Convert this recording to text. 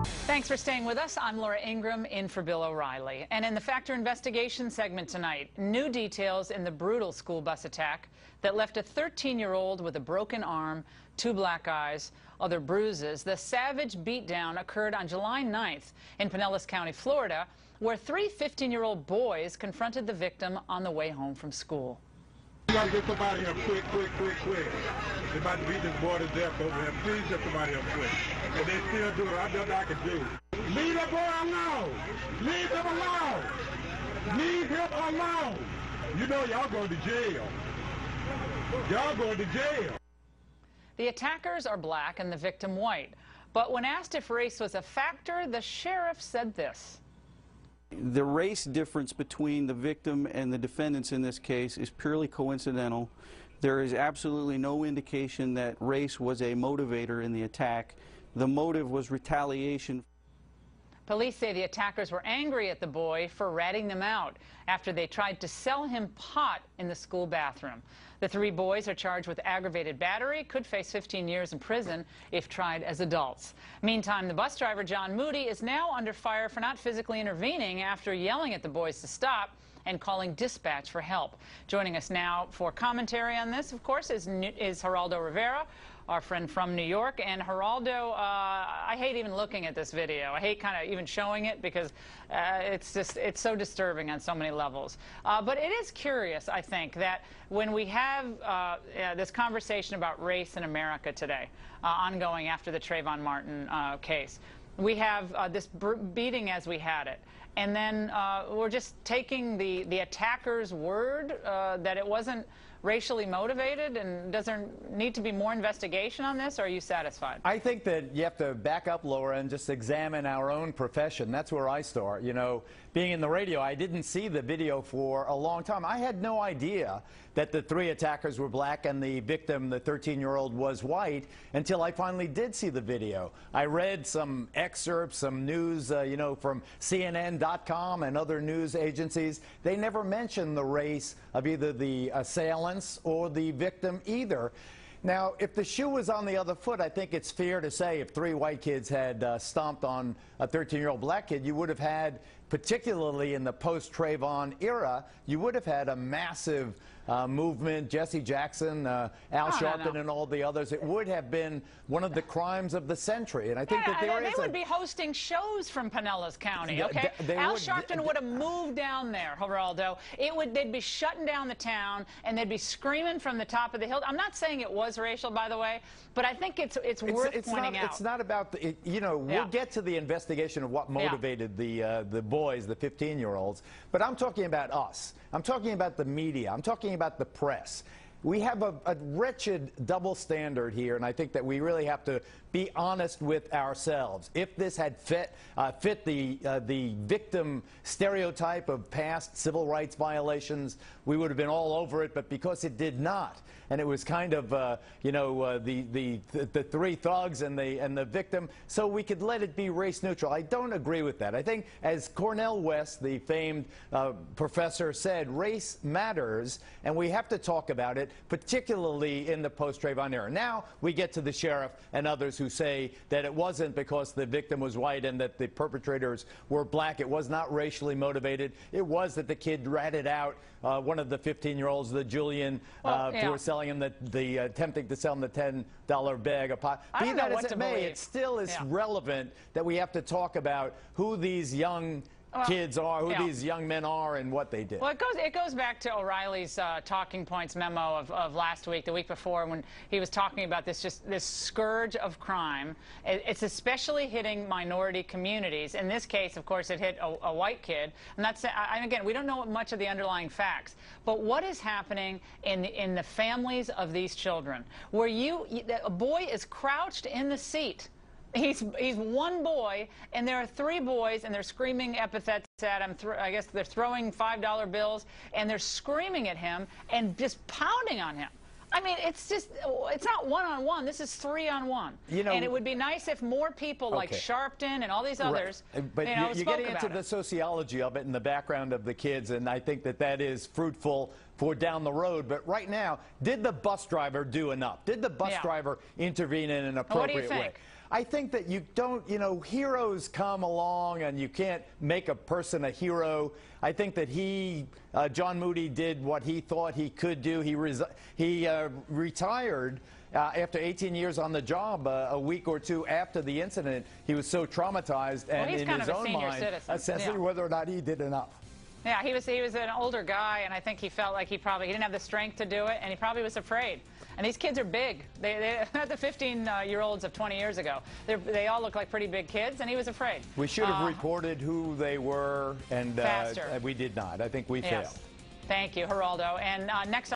Thanks for staying with us. I'm Laura Ingraham in for Bill O'Reilly. And in the Factor Investigation segment tonight, new details in the brutal school bus attack that left a 13-year-old with a broken arm, 2 black eyes, other bruises. The savage beatdown occurred on July 9th in Pinellas County, Florida, where 3 15-year-old boys confronted the victim on the way home from school. We gotta get somebody here quick. They're about to beat this boy to death over here. Please get somebody here quick. And they still do it. I know I can do. Leave that boy alone. Leave him alone. Leave him alone. You know y'all going to jail. Y'all going to jail. The attackers are black and the victim white. But when asked if race was a factor, the sheriff said this. The race difference between the victim and the defendants in this case is purely coincidental. There is absolutely no indication that race was a motivator in the attack. The motive was retaliation. Police say the attackers were angry at the boy for ratting them out after they tried to sell him pot in the school bathroom. The 3 boys are charged with aggravated battery, could face 15 years in prison if tried as adults. Meantime, the bus driver, John Moody, is now under fire for not physically intervening after yelling at the boys to stop and calling dispatch for help. Joining us now for commentary on this, of course, is Geraldo Rivera, our friend from New York. And Geraldo, I hate even looking at this video. I hate kind of even showing it because it's so disturbing on so many levels. But it is curious, I think, that when we have this conversation about race in America today, ongoing after the Trayvon Martin case, we have this beating as we had it. And then we're just taking the attacker's word that it wasn't racially motivated, and does there need to be more investigation on this, or are you satisfied? I think that you have to back up, Laura, and just examine our own profession. That's where I start. You know, being in the radio, I didn't see the video for a long time. I had no idea that the 3 attackers were black and the victim, the 13-year-old, was white until I finally did see the video. I read some excerpts, some news, you know, from CNN.com and other news agencies. They never mentioned the race of either the assailants or the victim either. Now, if the shoe was on the other foot, I think it's fair to say if 3 white kids had stomped on a 13-year-old black kid, you would have had, particularly in the post-Trayvon era, you would have had a massive movement, Jesse Jackson, Al Sharpton, and all the others. It would have been one of the crimes of the century. And I think that they would be hosting shows from Pinellas County, okay? Al Sharpton would have moved down there, Geraldo. They'd be shutting down the town, and they'd be screaming from the top of the hill. I'm not saying it was racial, by the way, but I think it's worth pointing out. It's not about, you know, we'll get to the investigation of what motivated the boys, the 15-year-olds, but I'm talking about us. I'm talking about the media. I'm talking about the press. We have a wretched double standard here, and I think that we really have to be honest with ourselves. If this had fit the victim stereotype of past civil rights violations, we would have been all over it, but because it did not, and it was kind of, you know, the 3 thugs and the victim, so we could let it be race neutral. I don't agree with that. I think, as Cornel West, the famed professor, said, race matters, and we have to talk about it, particularly in the post-Trayvon era. Now we get to the sheriff and others who say that it wasn't because the victim was white and that the perpetrators were black. It was not racially motivated. It was that the kid ratted out one of the 15-year-olds, the Julian, for selling him attempting to sell him the $10 bag of pot. Be that as it may, it still is relevant that we have to talk about who these young kids are, who these young men are, and what they did. Well, it goes back to O'Reilly's talking points memo of last week, the week before, when he was talking about this scourge of crime. It's especially hitting minority communities. In this case, of course, it hit a white kid. And again, we don't know much of the underlying facts, but what is happening in the families of these children, where a boy is crouched in the seat. He's one boy, and there are 3 boys, and they're screaming epithets at him. I guess they're throwing $5 bills, and they're screaming at him and just pounding on him. I mean, it's not one-on-one. This is 3-on-1. You know, and it would be nice if more people like Sharpton and all these others, but you're getting into the sociology of it and the background of the kids, and I think that is fruitful for down the road. But right now, did the bus driver do enough? Did the bus driver intervene in an appropriate way? I think that you don't, heroes come along and you can't make a person a hero. I think that John Moody did what he thought he could do. He retired after 18 years on the job a week or two after the incident. He was so traumatized and in his own mind assessing whether or not he did enough. Yeah, he was an older guy, and I think he felt like he didn't have the strength to do it, and he probably was afraid. And these kids are big. They're not the 15-year-olds of 20 years ago. They all look like pretty big kids, and he was afraid. We should have reported who they were, and we did not. I think we failed. Thank you, Geraldo. And next.